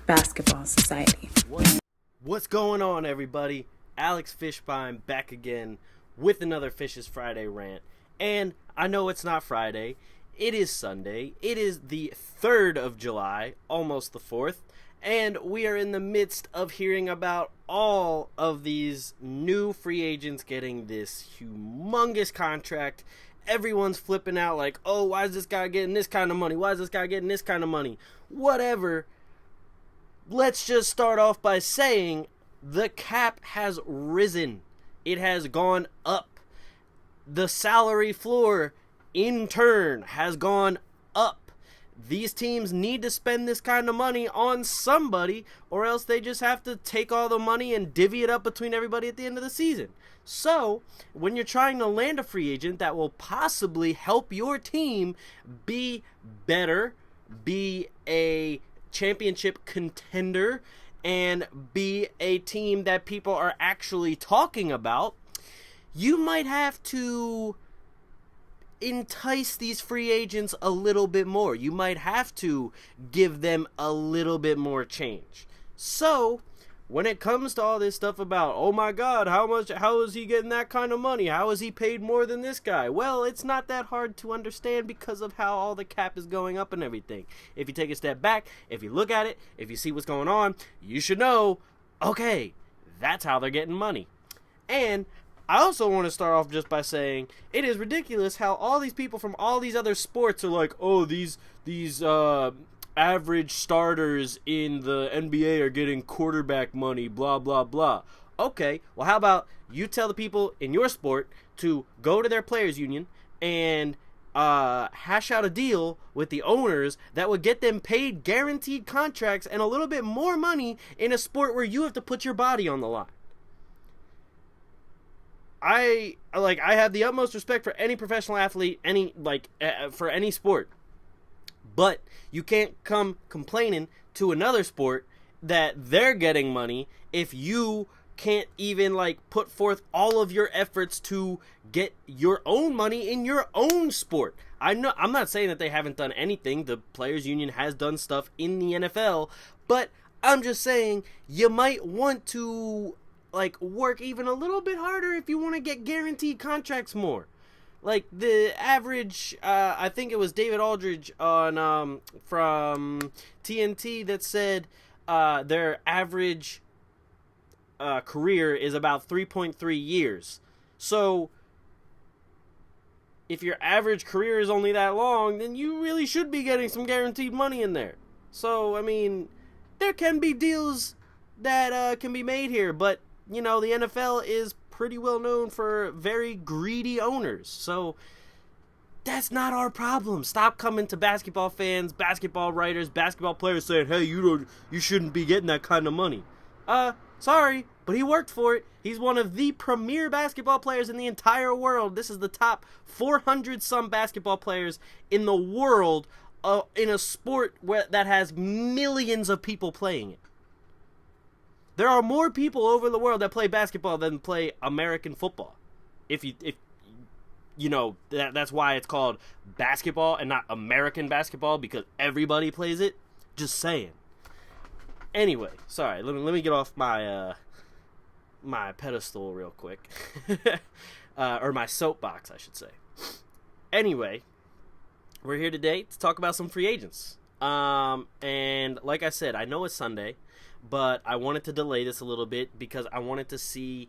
Basketball Society. What's going on, everybody? Alex Fishbein back again with another Fish's Friday rant. And I know it's not Friday. It is Sunday. It is the 3rd of July, almost the 4th. And we are in the midst of hearing about all of these new free agents getting this humongous contract. Everyone's flipping out like, oh, why is this guy getting this kind of money? Why is this guy getting this kind of money? Whatever. Let's just start off by saying the cap has risen. It has gone up. The salary floor, in turn, has gone up. These teams need to spend this kind of money on somebody, or else they just have to take all the money and divvy it up between everybody at the end of the season. So, when you're trying to land a free agent that will possibly help your team be better, be a championship contender, and be a team that people are actually talking about, you might have to entice these free agents a little bit more. You might have to give them a little bit more change. So, when it comes to all this stuff about, oh my God, how is he getting that kind of money? How is he paid more than this guy? Well, it's not that hard to understand because of how all the cap is going up and everything. If you take a step back, if you look at it, if you see what's going on, you should know, okay, that's how they're getting money. And I also want to start off just by saying it is ridiculous how all these people from all these other sports are like, oh, these average starters in the NBA are getting quarterback money, blah, blah, blah. Okay, well, how about you tell the people in your sport to go to their players union and hash out a deal with the owners that would get them paid guaranteed contracts and a little bit more money in a sport where you have to put your body on the line. I have the utmost respect for any professional athlete, for any sport. But you can't come complaining to another sport that they're getting money if you can't even put forth all of your efforts to get your own money in your own sport. I'm not saying that they haven't done anything. The Players Union has done stuff in the NFL, but I'm just saying you might want to work even a little bit harder if you want to get guaranteed contracts more. Like the average, I think it was David Aldridge on from TNT that said their average career is about 3.3 years. So if your average career is only that long, then you really should be getting some guaranteed money in there. So, I mean, there can be deals that can be made here, but, you know, the NFL is pretty well known for very greedy owners. So that's not our problem. Stop coming to basketball fans, basketball writers, basketball players saying, hey, you shouldn't be getting that kind of money. Sorry, but he worked for it. He's one of the premier basketball players in the entire world. This is the top 400 some basketball players in the world in a sport that has millions of people playing it. There are more people over the world that play basketball than play American football. If you know, that's why it's called basketball and not American basketball, because everybody plays it. Just saying. Anyway, sorry. Let me get off my my pedestal real quick, or my soapbox, I should say. Anyway, we're here today to talk about some free agents. And like I said, I know it's Sunday, but I wanted to delay this a little bit because I wanted to see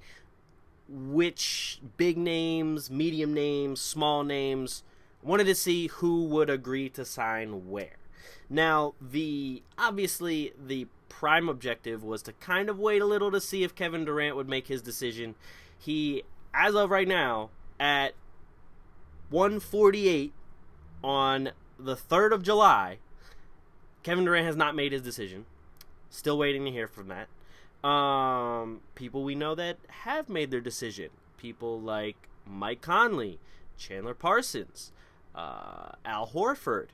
which big names, medium names, small names, wanted to see who would agree to sign where. Now, obviously the prime objective was to kind of wait a little to see if Kevin Durant would make his decision. He, as of right now, at 1:48 on the 3rd of July, Kevin Durant has not made his decision. Still waiting to hear from that. People we know that have made their decision. People like Mike Conley, Chandler Parsons, Al Horford.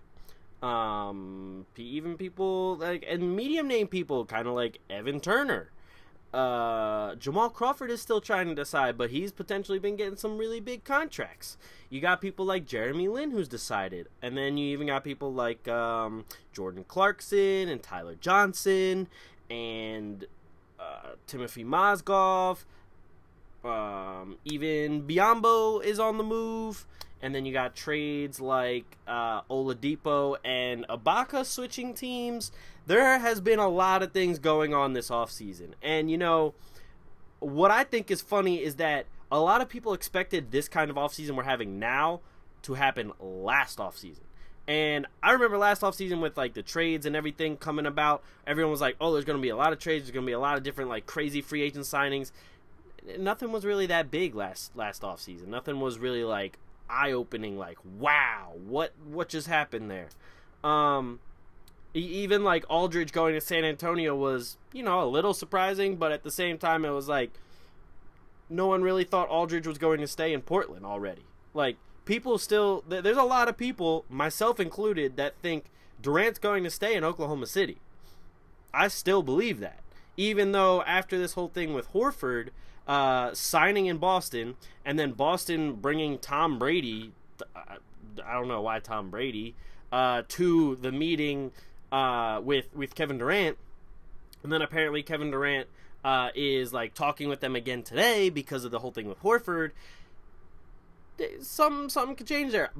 Even people and medium name people, kind of like Evan Turner, Jamal Crawford is still trying to decide, but he's potentially been getting some really big contracts. You got people like Jeremy Lin who's decided, and then you even got people like Jordan Clarkson and Tyler Johnson and Timothy Mozgov. Even Biyombo is on the move. And then you got trades like Oladipo and Ibaka switching teams. There has been a lot of things going on this offseason. And, you know, what I think is funny is that a lot of people expected this kind of offseason we're having now to happen last offseason. And I remember last offseason with, like, the trades and everything coming about. Everyone was like, oh, there's going to be a lot of trades. There's going to be a lot of different, like, crazy free agent signings. Nothing was really that big last offseason. Nothing was really, like, eye-opening, like, wow, what just happened there. Even like Aldridge going to San Antonio was, you know, a little surprising, but at the same time it was like no one really thought Aldridge was going to stay in Portland already. Like, people still, there's a lot of people, myself included, that think Durant's going to stay in Oklahoma City. I still believe that, even though after this whole thing with Horford signing in Boston, and then Boston bringing Tom Brady, I don't know why Tom Brady, to the meeting with Kevin Durant, and then apparently Kevin Durant is like talking with them again today because of the whole thing with Horford. Something could change there.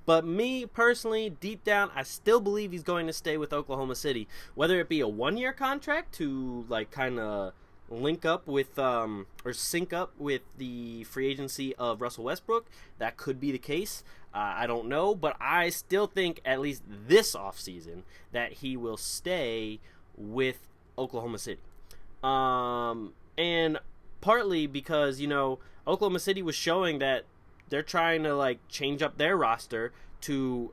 But me, personally, deep down, I still believe he's going to stay with Oklahoma City. Whether it be a one-year contract to, like, kind of link up with or sync up with the free agency of Russell Westbrook, that could be the case. I don't know, but I still think at least this offseason that he will stay with Oklahoma City. And partly because, you know, Oklahoma City was showing that they're trying to, like, change up their roster to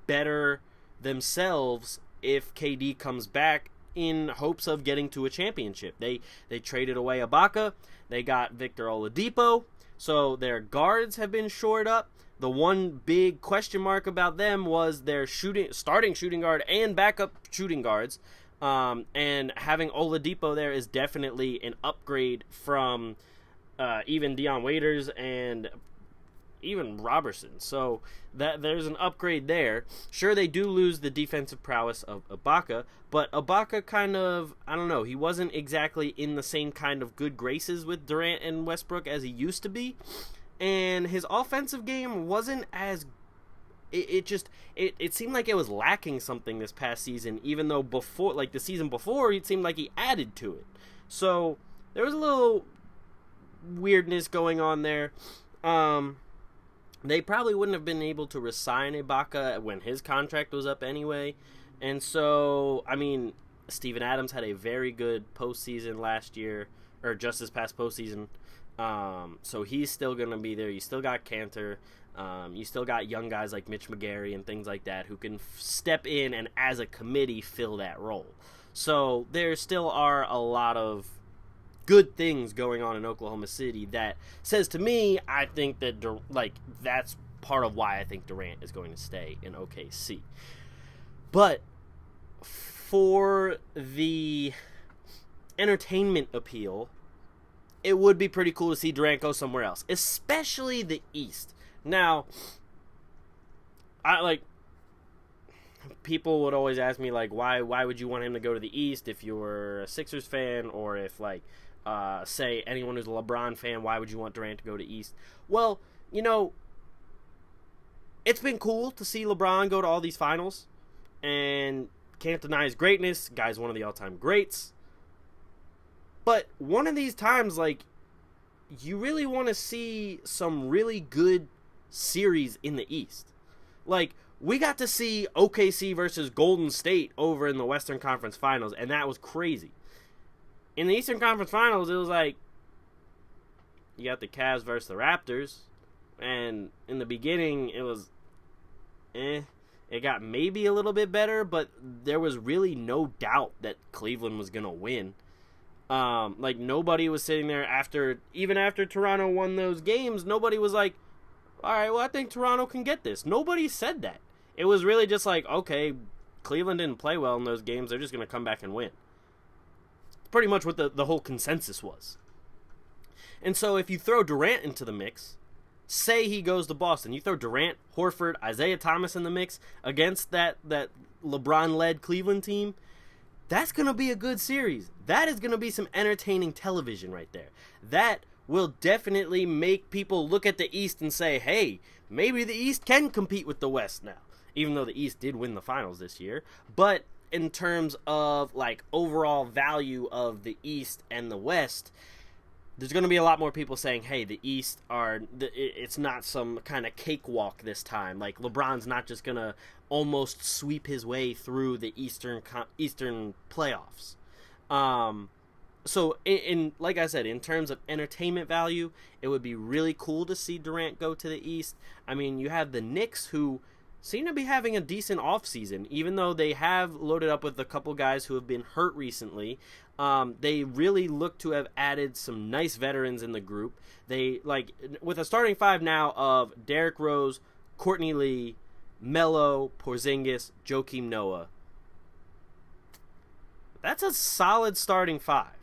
better themselves if KD comes back, in hopes of getting to a championship. They traded away Ibaka. They got Victor Oladipo. So their guards have been shored up. The one big question mark about them was their starting shooting guard and backup shooting guards. And having Oladipo there is definitely an upgrade from even Dion Waiters and even Robertson. So that there's an upgrade there. Sure, they do lose the defensive prowess of Ibaka, but Ibaka kind of, I don't know, he wasn't exactly in the same kind of good graces with Durant and Westbrook as he used to be. And his offensive game wasn't as it seemed like it was lacking something this past season, even though before, like the season before, it seemed like he added to it. So there was a little weirdness going on there. They probably wouldn't have been able to re-sign Ibaka when his contract was up anyway. And so, I mean, Steven Adams had a very good postseason last year, or just this past postseason. So he's still going to be there. You still got Cantor. You still got young guys like Mitch McGary and things like that who can step in and, as a committee, fill that role. So there still are a lot of good things going on in Oklahoma City that says to me, I think that, like, that's part of why I think Durant is going to stay in OKC. But for the entertainment appeal, it would be pretty cool to see Durant go somewhere else, especially the East. Now, people would always ask me, like, why would you want him to go to the East if you were a Sixers fan, or if, like, say anyone who's a LeBron fan, why would you want Durant to go to East? Well, you know, it's been cool to see LeBron go to all these finals, and can't deny his greatness. Guy's one of the all-time greats. But one of these times, like, you really want to see some really good series in the East. Like, we got to see OKC versus Golden State over in the Western Conference Finals, and that was crazy. In the Eastern Conference Finals, it was like, you got the Cavs versus the Raptors, and in the beginning, it was, It got maybe a little bit better, but there was really no doubt that Cleveland was going to win. Like, nobody was sitting there even after Toronto won those games, nobody was like, all right, well, I think Toronto can get this. Nobody said that. It was really just like, okay, Cleveland didn't play well in those games. They're just going to come back and win. Pretty much what the whole consensus was. And so if you throw Durant into the mix, say he goes to Boston, you throw Durant, Horford, Isaiah Thomas in the mix against that LeBron-led Cleveland team, that's going to be a good series. That is going to be some entertaining television right there. That will definitely make people look at the East and say, hey, maybe the East can compete with the West now. Even though the East did win the finals this year. But in terms of like overall value of the East and the West, there's going to be a lot more people saying, hey, the East it's not some kind of cakewalk this time. Like LeBron's not just going to almost sweep his way through the Eastern playoffs. So in like I said, in terms of entertainment value, it would be really cool to see Durant go to the East. I mean, you have the Knicks, who seem to be having a decent offseason, even though they have loaded up with a couple guys who have been hurt recently. They really look to have added some nice veterans in the group. They, like, with a starting five now of Derrick Rose, Courtney Lee, Melo, Porzingis, Joakim Noah. That's a solid starting five.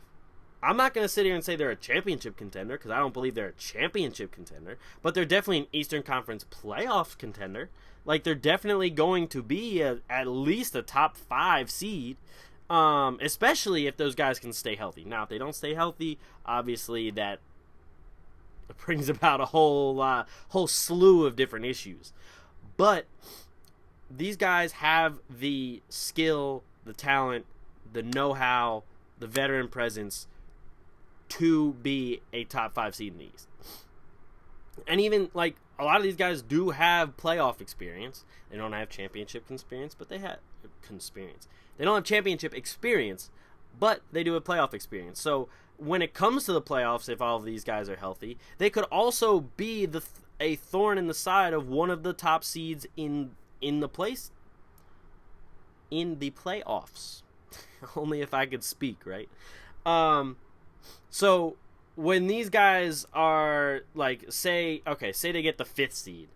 I'm not going to sit here and say they're a championship contender, because I don't believe they're a championship contender, but they're definitely an Eastern Conference playoff contender. Like, they're definitely going to be at least a top 5 seed, especially if those guys can stay healthy. Now, if they don't stay healthy, obviously that brings about a whole slew of different issues. But these guys have the skill, the talent, the know-how, the veteran presence to be a top 5 seed in the East. And even, like, a lot of these guys do have playoff experience. They don't have championship experience, but they have experience. They don't have championship experience, but they do have playoff experience. So when it comes to the playoffs, if all of these guys are healthy, they could also be a thorn in the side of one of the top seeds in the playoffs. Only if I could speak, right? So when these guys are, like, say they get the 5th seed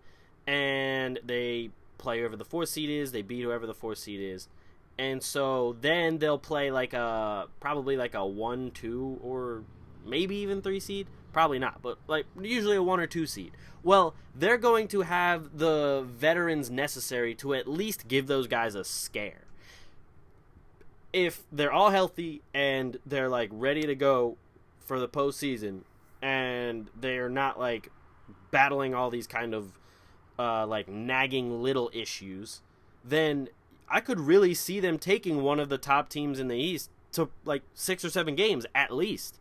and they play whoever the 4th seed is, they beat whoever the 4th seed is, and so then they'll play probably like a 1, 2, or maybe even 3 seed. Probably not, but like usually a 1 or 2 seed. Well, they're going to have the veterans necessary to at least give those guys a scare. If they're all healthy and they're, like, ready to go for the postseason, and they're not, like, battling all these kind of like nagging little issues, then I could really see them taking one of the top teams in the East to, like, 6 or 7 games at least.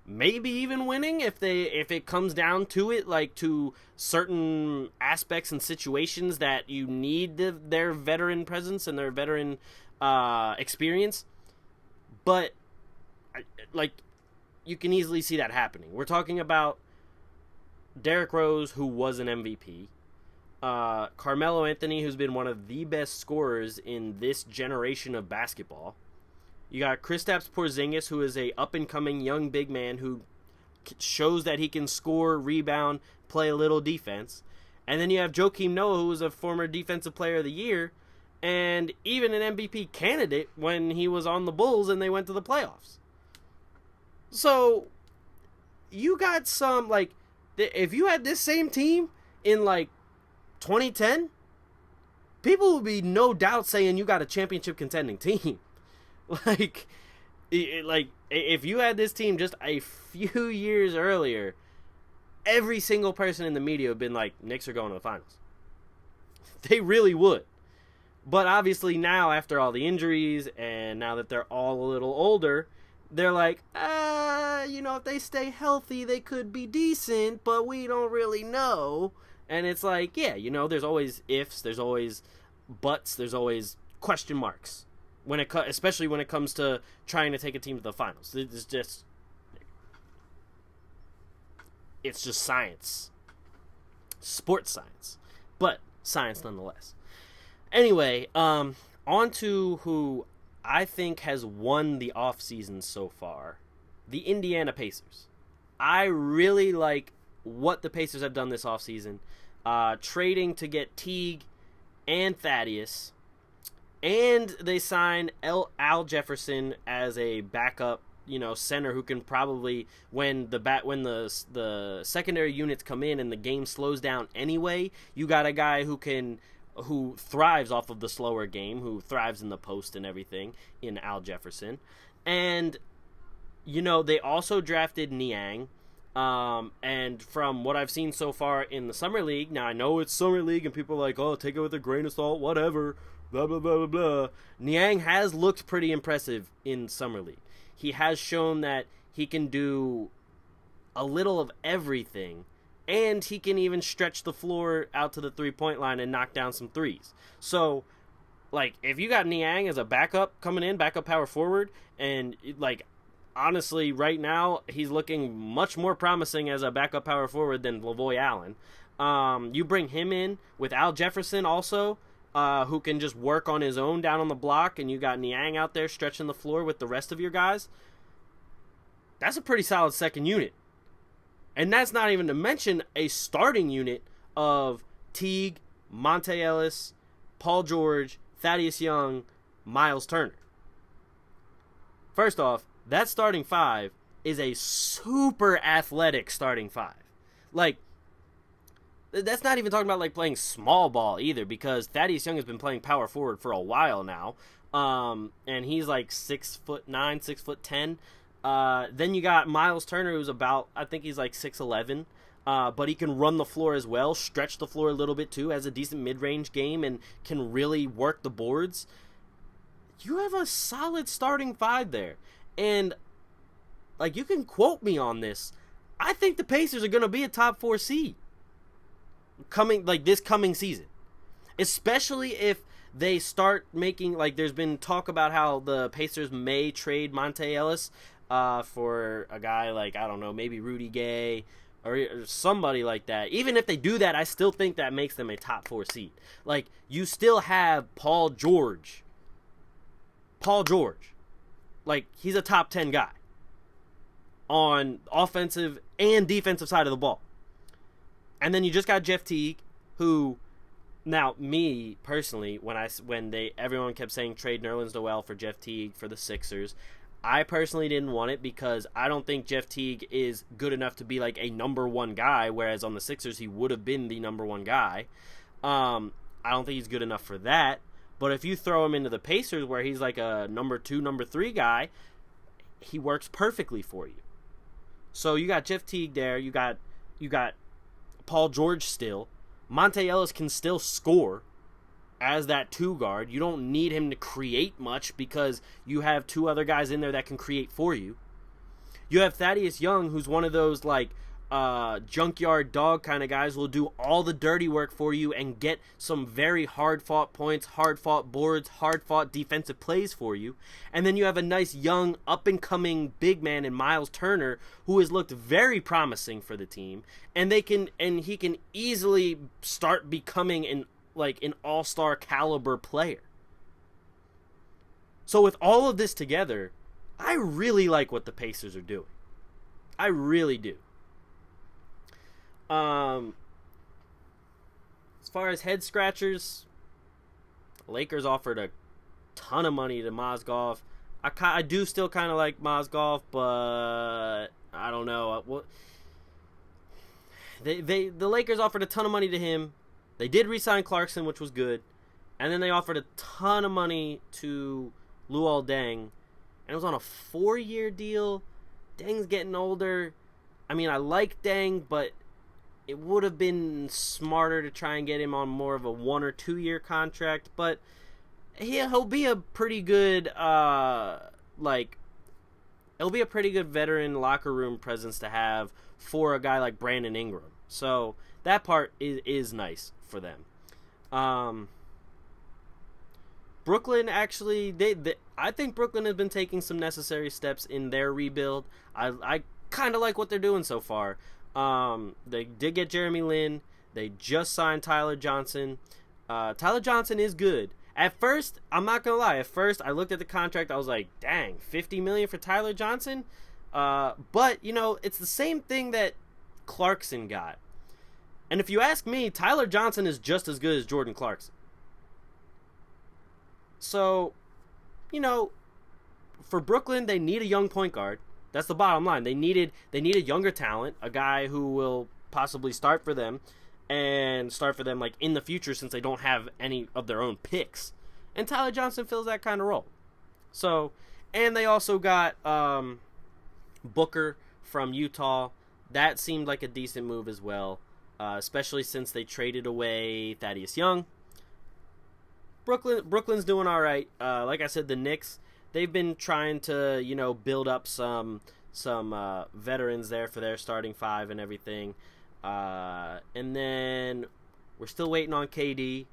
Maybe even winning if it comes down to it, like, to certain aspects and situations that you need their veteran presence and their veteran experience. But, like, you can easily see that happening. We're talking about Derrick Rose, who was an MVP, Carmelo Anthony, who's been one of the best scorers in this generation of basketball. You got Kristaps Porzingis, who is a up-and-coming young big man who shows that he can score, rebound, play a little defense. And then you have Joakim Noah, who was a former Defensive Player of the Year, and even an MVP candidate when he was on the Bulls and they went to the playoffs. So, you got some, like, if you had this same team in, like, 2010, people would be no doubt saying you got a championship contending team. Like, if you had this team just a few years earlier, every single person in the media would have been like, Knicks are going to the finals. They really would. But obviously now, after all the injuries, and now that they're all a little older, they're like, if they stay healthy, they could be decent, but we don't really know. And it's like, yeah, there's always ifs, there's always buts, there's always question marks. Especially when it comes to trying to take a team to the finals. It's just science. Sports science. But science nonetheless. Anyway, on to who I think has won the offseason so far. The Indiana Pacers. I really like what the Pacers have done this offseason. Trading to get Teague and Thaddeus. And they sign Al Jefferson as a backup, center who can probably, when the secondary units come in and the game slows down anyway, you got a guy who thrives off of the slower game, who thrives in the post and everything, in Al Jefferson. And they also drafted Niang. And from what I've seen so far in the Summer League, now I know it's Summer League and people are like, oh, take it with a grain of salt, whatever, blah, blah, blah, blah, blah. Niang has looked pretty impressive in Summer League. He has shown that he can do a little of everything, and he can even stretch the floor out to the three-point line and knock down some threes. So, if you got Niang as a backup coming in, backup power forward, and, honestly, right now, he's looking much more promising as a backup power forward than Lavoy Allen. You bring him in with Al Jefferson also, who can just work on his own down on the block, and you got Niang out there stretching the floor with the rest of your guys. That's a pretty solid second unit. And that's not even to mention a starting unit of Teague, Monte Ellis, Paul George, Thaddeus Young, Miles Turner. First off, that starting five is a super athletic starting five. That's not even talking about playing small ball either, because Thaddeus Young has been playing power forward for a while now. And he's 6'9", 6'10". Then you got Miles Turner, who's I think he's 6'11", but he can run the floor as well, stretch the floor a little bit too, has a decent mid-range game, and can really work the boards. You have a solid starting five there. And, you can quote me on this. I think the Pacers are going to be a top 4 seed this coming season. Especially if they start making, there's been talk about how the Pacers may trade Monte Ellis for a guy I don't know, maybe Rudy Gay or somebody like that. Even if they do that, I still think that makes them a top 4 seed. You still have Paul George. He's a top 10 guy on offensive and defensive side of the ball. And then you just got Jeff Teague, who, now me personally, when everyone kept saying trade Nerlens Noel for Jeff Teague for the Sixers, I personally didn't want it because I don't think Jeff Teague is good enough to be a number one guy, whereas on the Sixers he would have been the number one guy. I don't think he's good enough for that. But if you throw him into the Pacers where he's a number 2, number 3 guy, he works perfectly for you. So you got Jeff Teague there. You got Paul George still. Monte Ellis can still score as that 2 guard. You don't need him to create much because you have 2 other guys in there that can create for you. You have Thaddeus Young, who's one of those junkyard dog kind of guys, will do all the dirty work for you and get some very hard-fought points, hard-fought boards, hard-fought defensive plays for you. And then you have a nice young up-and-coming big man in Miles Turner, who has looked very promising for the team, and he can easily start becoming an all-star caliber player. So with all of this together, I really like what the Pacers are doing. I really do. As far as head scratchers, Lakers offered a ton of money to Mozgov. I do still kind of like Mozgov, but I don't know. The Lakers offered a ton of money to him. They did re-sign Clarkson, which was good, and then they offered a ton of money to Luol Deng, and it was on a 4-year deal. Deng's getting older. I mean, I like Deng, but it would have been smarter to try and get him on more of a 1 or 2 year contract, but he'll be a pretty good he'll be a pretty good veteran locker room presence to have for a guy like Brandon Ingram. So that part is nice for them. Brooklyn actually, I think Brooklyn has been taking some necessary steps in their rebuild. I kind of like what they're doing so far. They did get Jeremy Lin. They just signed Tyler Johnson. Tyler Johnson is good. At first, I'm not gonna lie. At first, I looked at the contract. I was like, "Dang, $50 million for Tyler Johnson." But it's the same thing that Clarkson got. And if you ask me, Tyler Johnson is just as good as Jordan Clarkson. So, for Brooklyn, they need a young point guard. That's the bottom line. They need a younger talent, a guy who will possibly start for them like in the future, since they don't have any of their own picks. And Tyler Johnson fills that kind of role. So, and they also got Booker from Utah. That seemed like a decent move as well, especially since they traded away Thaddeus Young. Brooklyn's doing all right. Like I said, the Knicks, they've been trying to, build up some veterans there for their starting five and everything. And then we're still waiting on KD.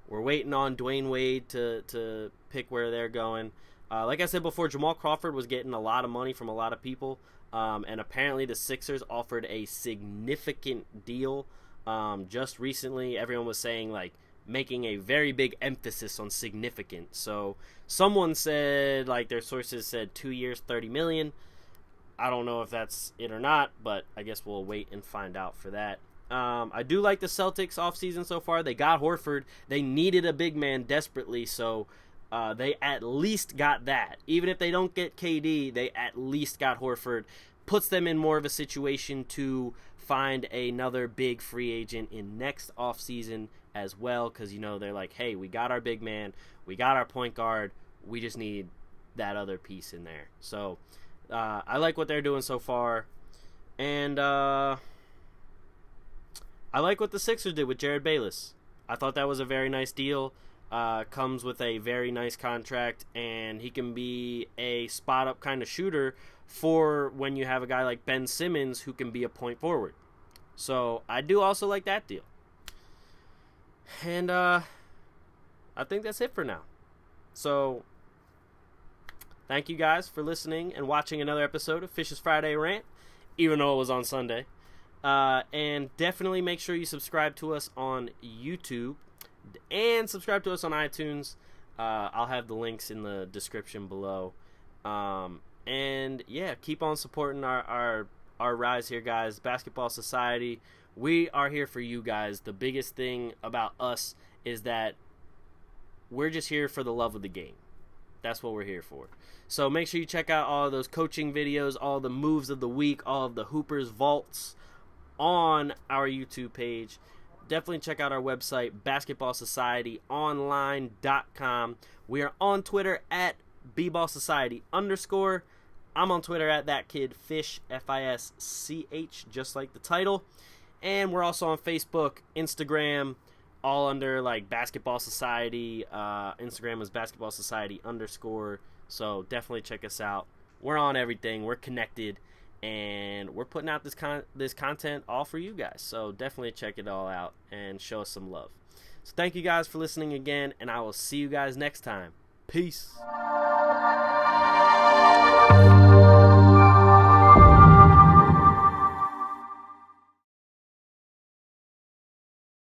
We're waiting on Dwayne Wade to pick where they're going. Like I said before, Jamal Crawford was getting a lot of money from a lot of people. And apparently the Sixers offered a significant deal just recently. Everyone was saying, like, making a very big emphasis on significant. So someone said, like, their sources said 2 years, $30 million. I don't know if that's it or not, but I guess we'll wait and find out for that. I do like the Celtics offseason so far. They got Horford. They needed a big man desperately, so they at least got that. Even if they don't get KD, they at least got Horford. Puts them in more of a situation to find another big free agent in next offseason as well, because, they're like, hey, we got our big man, we got our point guard, we just need that other piece in there. So I like what they're doing so far. And I like what the Sixers did with Jared Bayless. I thought that was a very nice deal. Comes with a very nice contract, and he can be a spot-up kind of shooter for when you have a guy like Ben Simmons who can be a point forward. So I do also like that deal. And I think that's it for now. So thank you guys for listening and watching another episode of Fish's Friday Rant, even though it was on Sunday. And definitely make sure you subscribe to us on YouTube and subscribe to us on iTunes. I'll have the links in the description below. And yeah, keep on supporting our rise here, guys. Basketball Society, we are here for you guys. The biggest thing about us is that we're just here for the love of the game. That's what we're here for. So make sure you check out all of those coaching videos, all the moves of the week, all of the Hoopers vaults on our YouTube page. Definitely check out our website, basketballsocietyonline.com. We are on Twitter at @bballsociety_. I'm on Twitter at thatkidfish, Fisch, just like the title. And we're also on Facebook, Instagram, all under like Basketball Society. Instagram is Basketball Society _. So definitely check us out. We're on everything. We're connected. And we're putting out this content all for you guys. So definitely check it all out and show us some love. So thank you guys for listening again, and I will see you guys next time. Peace.